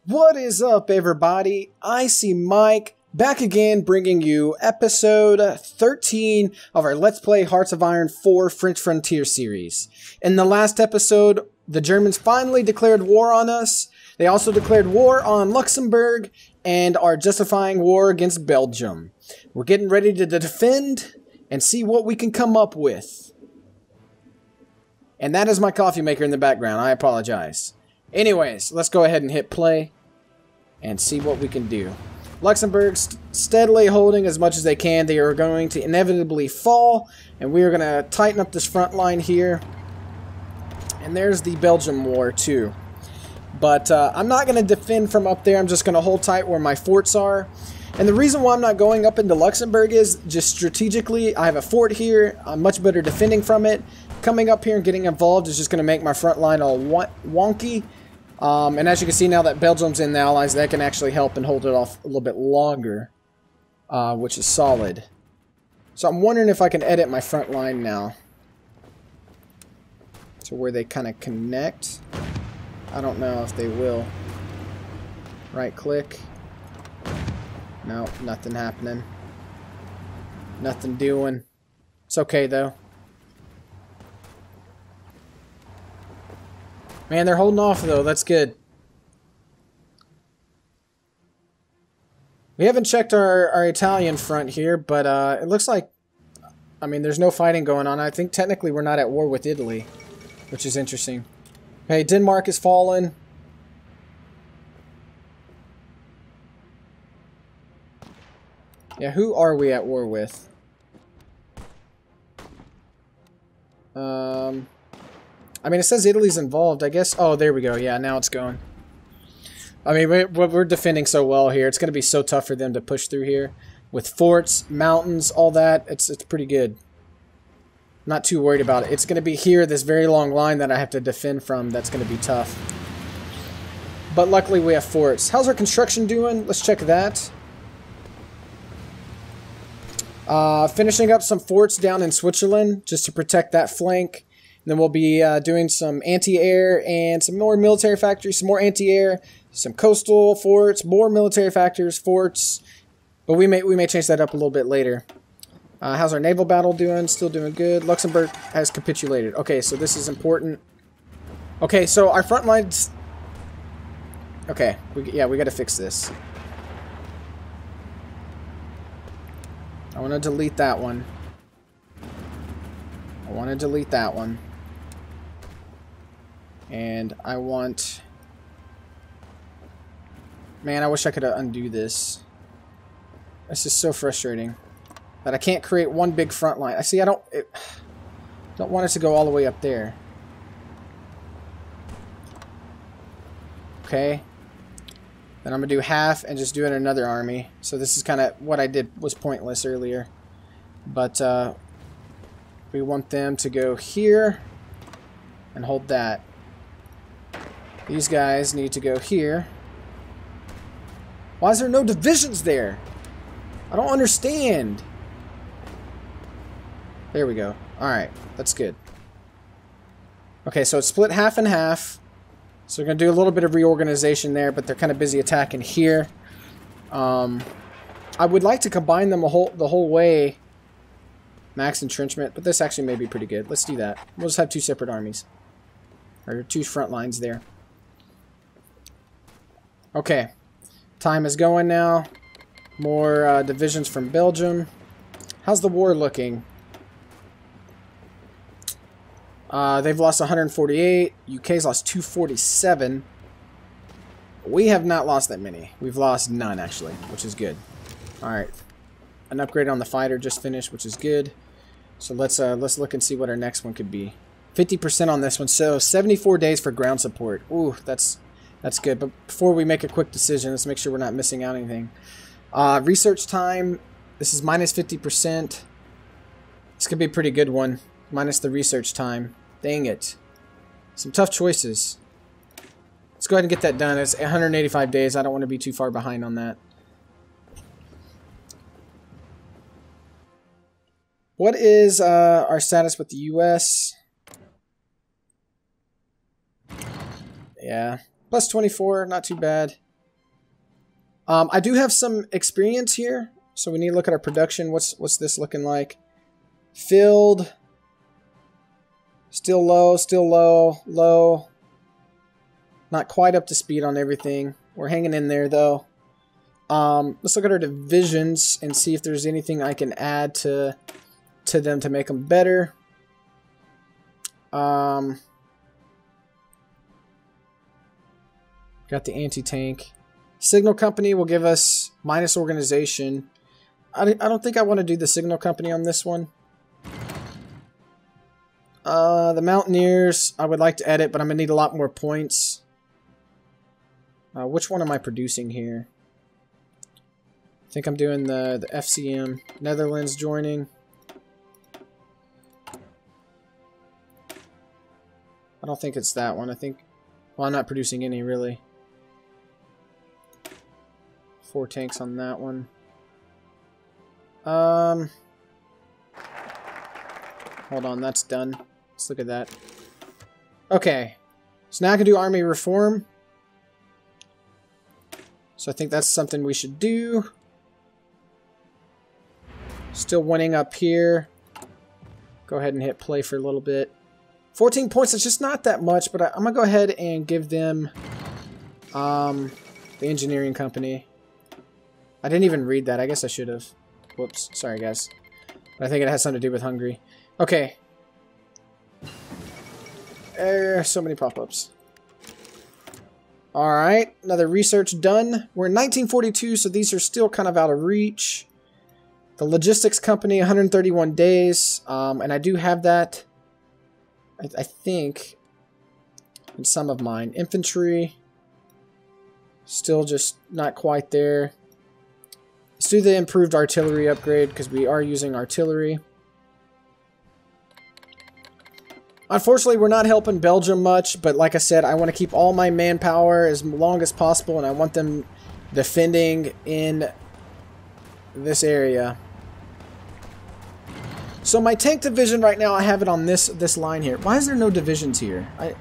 What is up, everybody? Icyymike back again, bringing you episode 13 of our Let's Play Hearts of Iron 4 French Frontier series. In the last episode, the Germans finally declared war on us. They also declared war on Luxembourg and are justifying war against Belgium. We're getting ready to defend and see what we can come up with. And that is my coffee maker in the background. I apologize. Anyways, let's go ahead and hit play and see what we can do. Luxembourg's steadily holding as much as they can. They are going to inevitably fall, and we are going to tighten up this front line here. And there's the Belgium war too. But I'm not going to defend from up there. I'm just going to hold tight where my forts are. And the reason why I'm not going up into Luxembourg is just strategically, I have a fort here. I'm much better defending from it. Coming up here and getting involved is just going to make my front line all wonky. And as you can see now that Belgium's in the Allies, that can actually help and hold it off a little bit longer, which is solid. So I'm wondering if I can edit my front line now to where they kind of connect. I don't know if they will. Right click. No, nothing happening. Nothing doing. It's okay though. Man, they're holding off, though. That's good. We haven't checked our Italian front here, but it looks like... I mean, there's no fighting going on. I think technically we're not at war with Italy, which is interesting. Hey, Denmark has fallen. Yeah, who are we at war with? I mean, it says Italy's involved, I guess. Oh, there we go. Yeah, now it's going. I mean, we're defending so well here. It's going to be so tough for them to push through here. With forts, mountains, all that, it's pretty good. Not too worried about it. It's going to be here, this very long line that I have to defend from. That's going to be tough. But luckily we have forts. How's our construction doing? Let's check that. Finishing up some forts down in Switzerland just to protect that flank. Then we'll be doing some anti-air and some more military factories, some more anti-air, some coastal forts, more military factories, forts. But we may change that up a little bit later. How's our naval battle doing? Still doing good. Luxembourg has capitulated. Okay, so this is important. Okay, so our front lines... Okay, we got to fix this. I want to delete that one. I want to delete that one. And I want... Man, I wish I could undo this. This is so frustrating. That I can't create one big front line. I see, I don't want it to go all the way up there. Okay. Then I'm going to do half and just do it in another army. So this is kind of what I did was pointless earlier. But we want them to go here and hold that. These guys need to go here. Why is there no divisions there? I don't understand. There we go. Alright, that's good. Okay, so it's split half and half. So we're going to do a little bit of reorganization there, but they're kind of busy attacking here. I would like to combine them the whole way. Max entrenchment, but this actually may be pretty good. Let's do that. We'll just have two separate armies. Or two front lines there. Okay. Time is going now. More divisions from Belgium. How's the war looking? They've lost 148. UK's lost 247. We have not lost that many. We've lost none, actually, which is good. Alright. An upgrade on the fighter just finished, which is good. So let's look and see what our next one could be. 50% on this one, so 74 days for ground support. Ooh, that's good. But before we make a quick decision, let's make sure we're not missing out anything. Research time, this is minus 50%. This could be a pretty good one. Minus the research time. Dang it. Some tough choices. Let's go ahead and get that done. It's 185 days. I don't want to be too far behind on that. What is our status with the US? Yeah. Plus 24, not too bad. I do have some experience here, so we need to look at our production. What's this looking like? Filled. Still low, low. Not quite up to speed on everything. We're hanging in there, though. Let's look at our divisions and see if there's anything I can add to them to make them better. Got the anti-tank. Signal company will give us minus organization. I don't think I want to do the signal company on this one. The mountaineers, I would like to edit, but I'm going to need a lot more points. Which one am I producing here? I think I'm doing the FCM. Netherlands joining. I don't think it's that one. I think... Well, I'm not producing any, really. 4 tanks on that one. Hold on, that's done. Let's look at that. Okay. So now I can do army reform. So I think that's something we should do. Still winning up here. Go ahead and hit play for a little bit. 14 points, it's just not that much, but I'm going to go ahead and give them the engineering company. I didn't even read that. I guess I should have. Whoops. Sorry, guys. But I think it has something to do with Hungary. Okay. So many pop-ups. Alright, another research done. We're in 1942, so these are still kind of out of reach. The logistics company, 131 days. And I do have that, I think, in some of mine. Infantry, still just not quite there. Let's do the improved artillery upgrade, because we are using artillery. Unfortunately, we're not helping Belgium much, but like I said, I want to keep all my manpower as long as possible, and I want them defending in this area. So my tank division right now, I have it on this line here. Why is there no divisions here? It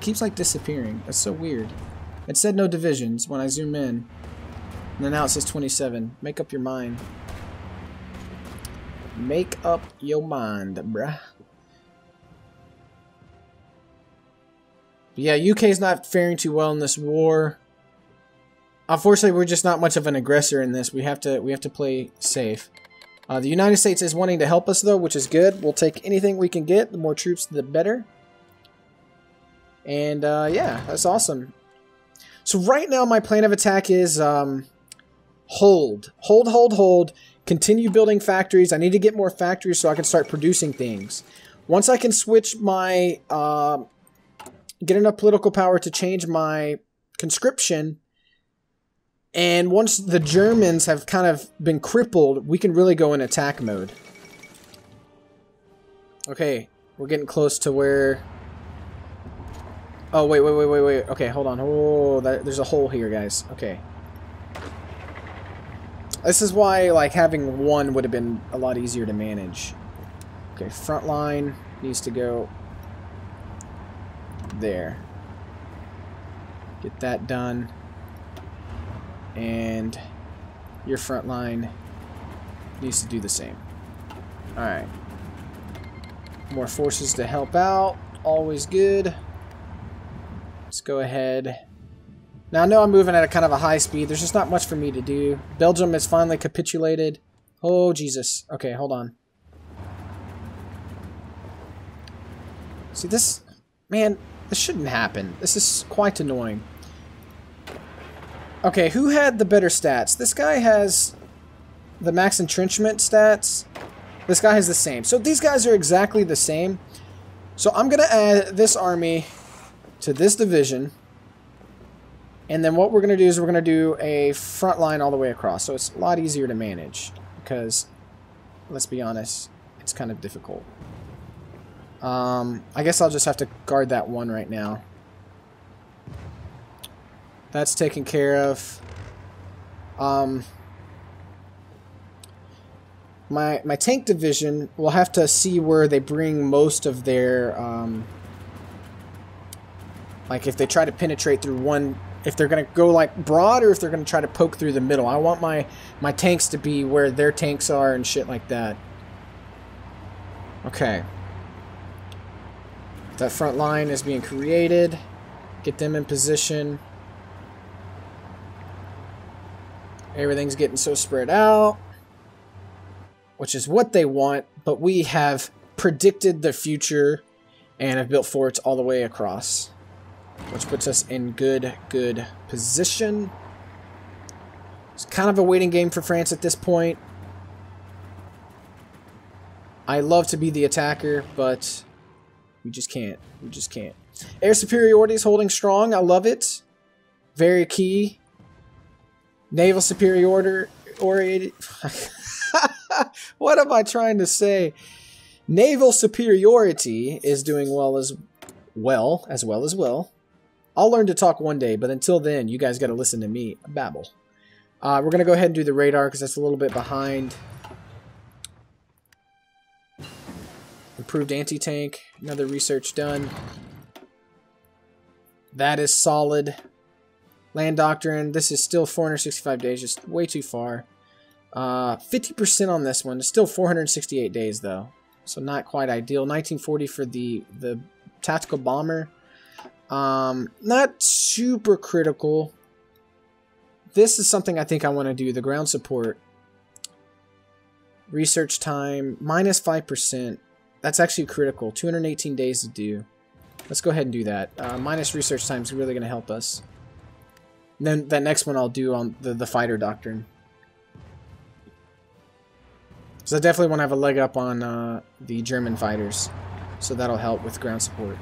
keeps like disappearing. That's so weird. It said no divisions when I zoom in, and then now it says 27. Make up your mind. Make up your mind, bruh. But yeah, UK's not faring too well in this war. Unfortunately, we're just not much of an aggressor in this. We have to play safe. The United States is wanting to help us though, which is good. We'll take anything we can get. The more troops, the better. And yeah, that's awesome. So right now, my plan of attack is hold. Continue building factories. I need to get more factories so I can start producing things. Once I can switch my get enough political power to change my conscription, and once the Germans have kind of been crippled, we can really go in attack mode. Okay, we're getting close to where... Oh, wait. Okay, hold on. Oh, there's a hole here, guys. Okay. This is why, like, having one would have been a lot easier to manage. Okay, front line needs to go... there. Get that done. And your front line needs to do the same. Alright. More forces to help out. Always good. Let's go ahead. Now I know I'm moving at a kind of a high speed. There's just not much for me to do. Belgium has finally capitulated. Oh, Jesus. Okay, hold on. See, this... Man, this shouldn't happen. This is quite annoying. Okay, who had the better stats? This guy has the max entrenchment stats. This guy has the same. So these guys are exactly the same. So I'm going to add this army to this division. And then what we're going to do is we're going to do a front line all the way across. So it's a lot easier to manage. Because, let's be honest, it's kind of difficult. I guess I'll just have to guard that one right now. That's taken care of. My tank division will have to see where they bring most of their... like if they try to penetrate through one if they're going to go like broad or if they're going to try to poke through the middle. I want my tanks to be where their tanks are and shit like that. Okay. That front line is being created. Get them in position. Everything's getting so spread out, which is what they want, but we have predicted the future and have built forts all the way across, which puts us in good position. It's kind of a waiting game for France at this point. I love to be the attacker, but we just can't. We just can't. Air superiority is holding strong. I love it. Very key. Naval superiority. What am I trying to say? Naval superiority is doing well as well. I'll learn to talk one day, but until then, you guys got to listen to me babble. We're going to go ahead and do the radar because that's a little bit behind. Improved anti-tank. Another research done. That is solid. Land doctrine. This is still 465 days. Just way too far. 50% on this one. It's still 468 days, though. So not quite ideal. 1940 for the tactical bomber. Not super critical. This is something I think I want to do. The ground support. Research time. Minus 5%. That's actually critical. 218 days to do. Let's go ahead and do that. Minus research time is really going to help us. And then that next one I'll do on the fighter doctrine. So I definitely want to have a leg up on the German fighters. So that'll help with ground support.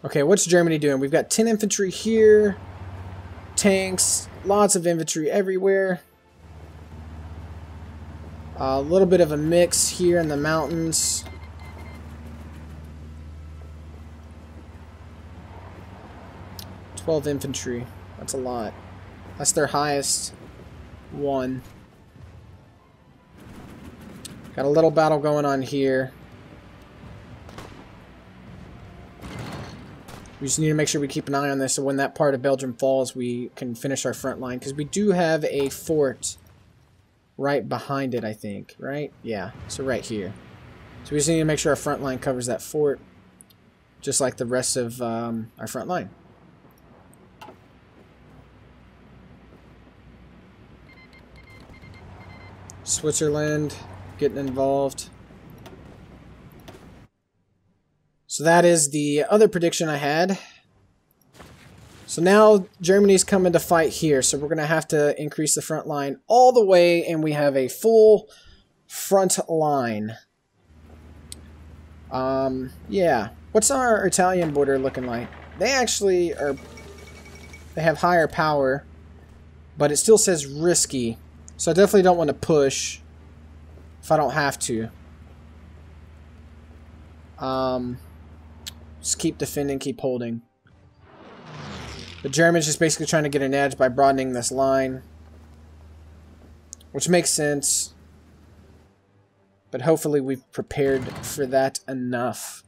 Okay, what's Germany doing? We've got 10 infantry here. Tanks. Lots of infantry everywhere. A little bit of a mix here in the mountains. Infantry. That's a lot. That's their highest one. Got a little battle going on here. We just need to make sure we keep an eye on this so when that part of Belgium falls, we can finish our front line. Because we do have a fort right behind it, I think. Right? Yeah. So right here. So we just need to make sure our front line covers that fort. Just like the rest of our front line. Switzerland getting involved. So that is the other prediction I had. So now Germany's coming to fight here. So we're going to have to increase the front line all the way. And we have a full front line. Yeah. What's our Italian border looking like? They actually are... They have higher power. But it still says risky. So I definitely don't want to push if I don't have to. Just keep defending, keep holding. The Germans just basically trying to get an edge by broadening this line. Which makes sense. But hopefully we've prepared for that enough.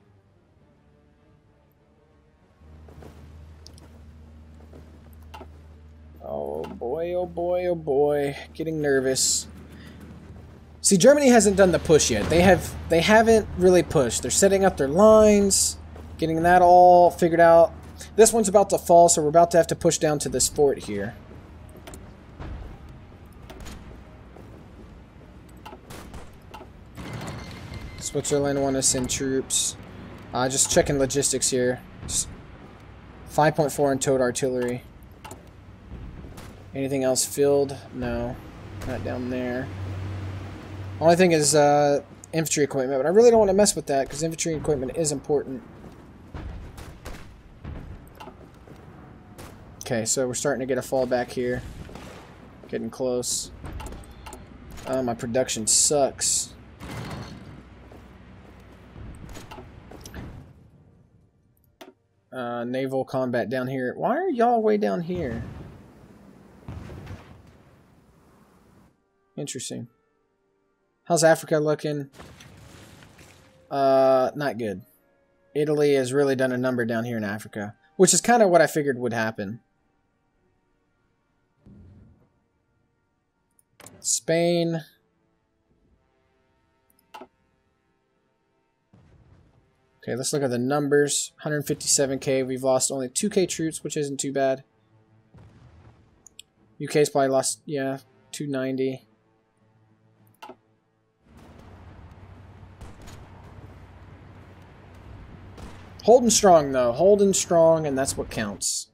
Oh boy, oh boy, oh boy. Getting nervous. See, Germany hasn't done the push yet. They haven't really pushed. They're setting up their lines, getting that all figured out. This one's about to fall, so we're about to have to push down to this fort here. Switzerland want to send troops. Just checking logistics here. 5.4 in towed artillery. Anything else filled? No. Not down there. Only thing is infantry equipment, but I really don't want to mess with that because infantry equipment is important. Okay, so we're starting to get a fallback here. Getting close. My production sucks. Naval combat down here. Why are y'all way down here? Interesting. How's Africa looking? Not good. Italy has really done a number down here in Africa. which is kind of what I figured would happen. Spain. Okay, let's look at the numbers. 157k. We've lost only 2k troops, which isn't too bad. UK's probably lost, yeah, 290. Holding strong, though. Holding strong, and that's what counts.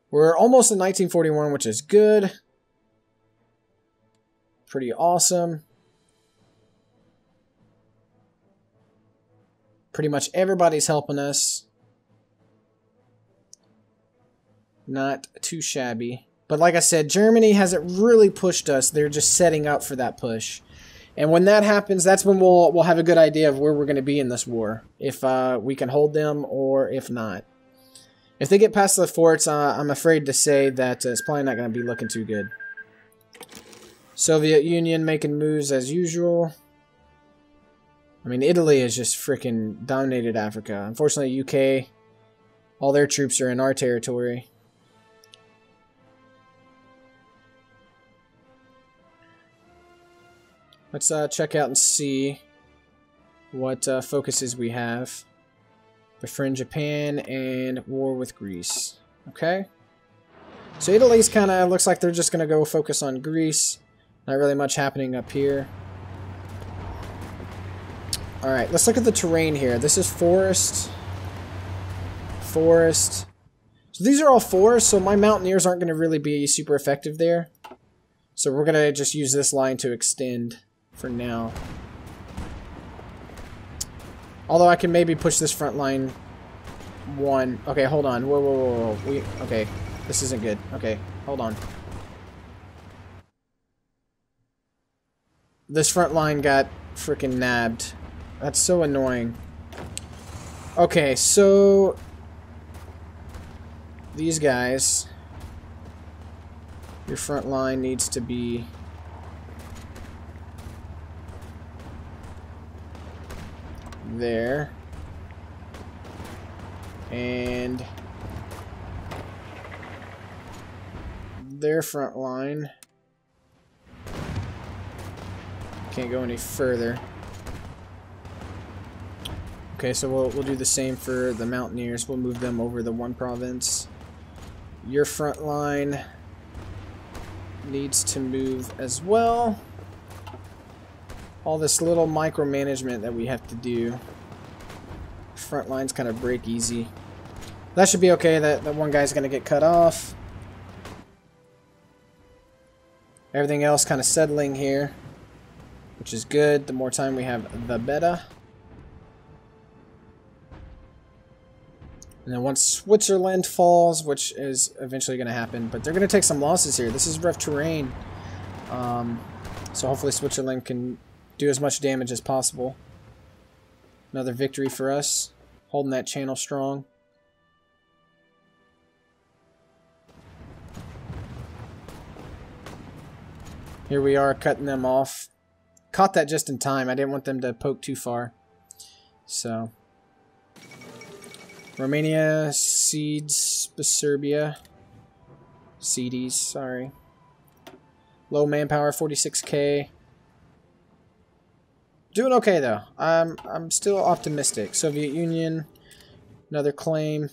We're almost in 1941, which is good. Pretty awesome. Pretty much everybody's helping us. Not too shabby. But like I said, Germany hasn't really pushed us. They're just setting up for that push. And when that happens, that's when we'll have a good idea of where we're going to be in this war. If we can hold them or if not. If they get past the forts, I'm afraid to say that it's probably not going to be looking too good. Soviet Union making moves as usual. I mean, Italy has just freaking dominated Africa. Unfortunately, UK, all their troops are in our territory. Let's check out and see what focuses we have. Befriend Japan and war with Greece. Okay. So Italy's kind of looks like they're just going to go focus on Greece. Not really much happening up here. Alright, let's look at the terrain here. This is forest. Forest. So these are all forests, so my mountaineers aren't going to really be super effective there. So we're going to just use this line to extend for now. Although I can maybe push this front line one. Okay, hold on. Whoa, whoa, whoa, whoa. Okay, this isn't good. Okay, hold on. This front line got freaking nabbed. That's so annoying. Okay, so these guys, your front line needs to be there. And their front line can't go any further. Okay, so we'll do the same for the mountaineers. We'll move them over the one province. Your front line needs to move as well. All this little micromanagement that we have to do. Front lines kind of break easy. That should be okay. That one guy's going to get cut off. Everything else kind of settling here, which is good. The more time we have, the better. And then once Switzerland falls, which is eventually going to happen, but they're going to take some losses here. This is rough terrain. So hopefully Switzerland can do as much damage as possible. Another victory for us. Holding that channel strong. Here we are cutting them off. Caught that just in time. I didn't want them to poke too far. So Romania cedes Serbia. CDs, sorry. Low manpower, 46k. Doing okay though. I'm still optimistic. Soviet Union, another claim.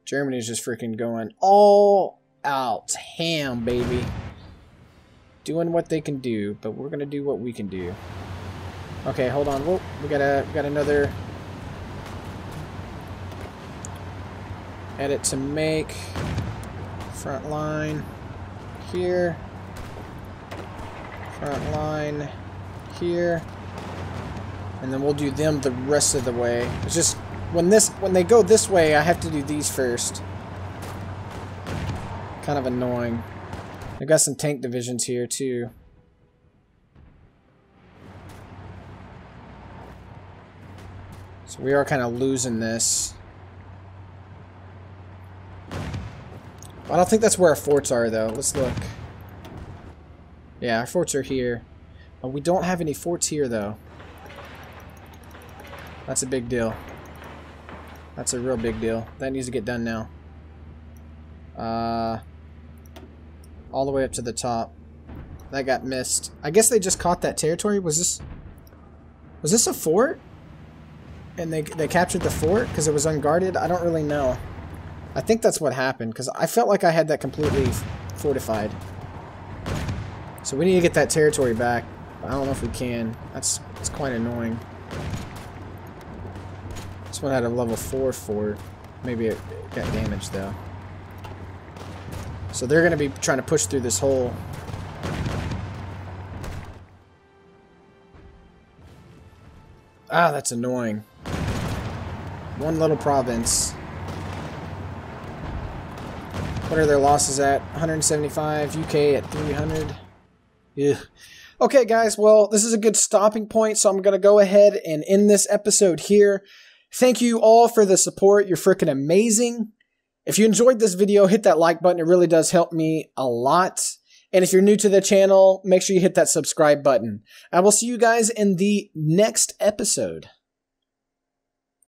Germany's just freaking going all out. Ham, baby. Doing what they can do, but we're gonna do what we can do. Okay, hold on. Whoa, we got another edit to make. Front line here. Front line here. And then we'll do them the rest of the way. It's just when they go this way, I have to do these first. Kind of annoying. I've got some tank divisions here too. So we are kind of losing this. I don't think that's where our forts are, though. Let's look. Yeah, our forts are here. We don't have any forts here, though. That's a big deal. That's a real big deal. That needs to get done now. All the way up to the top. That got missed. I guess they just caught that territory. Was this a fort? And they captured the fort because it was unguarded? I don't really know. I think that's what happened because I felt like I had that completely fortified. So we need to get that territory back. I don't know if we can. It's quite annoying. This one had a level 4 fort. Maybe it got damaged though. So they're going to be trying to push through this hole. Ah, that's annoying. One little province. What are their losses at? 175. UK at 300. Ugh. Okay, guys. Well, this is a good stopping point, so I'm going to go ahead and end this episode here. Thank you all for the support. You're freaking amazing. If you enjoyed this video, hit that like button. It really does help me a lot. And if you're new to the channel, make sure you hit that subscribe button. I will see you guys in the next episode.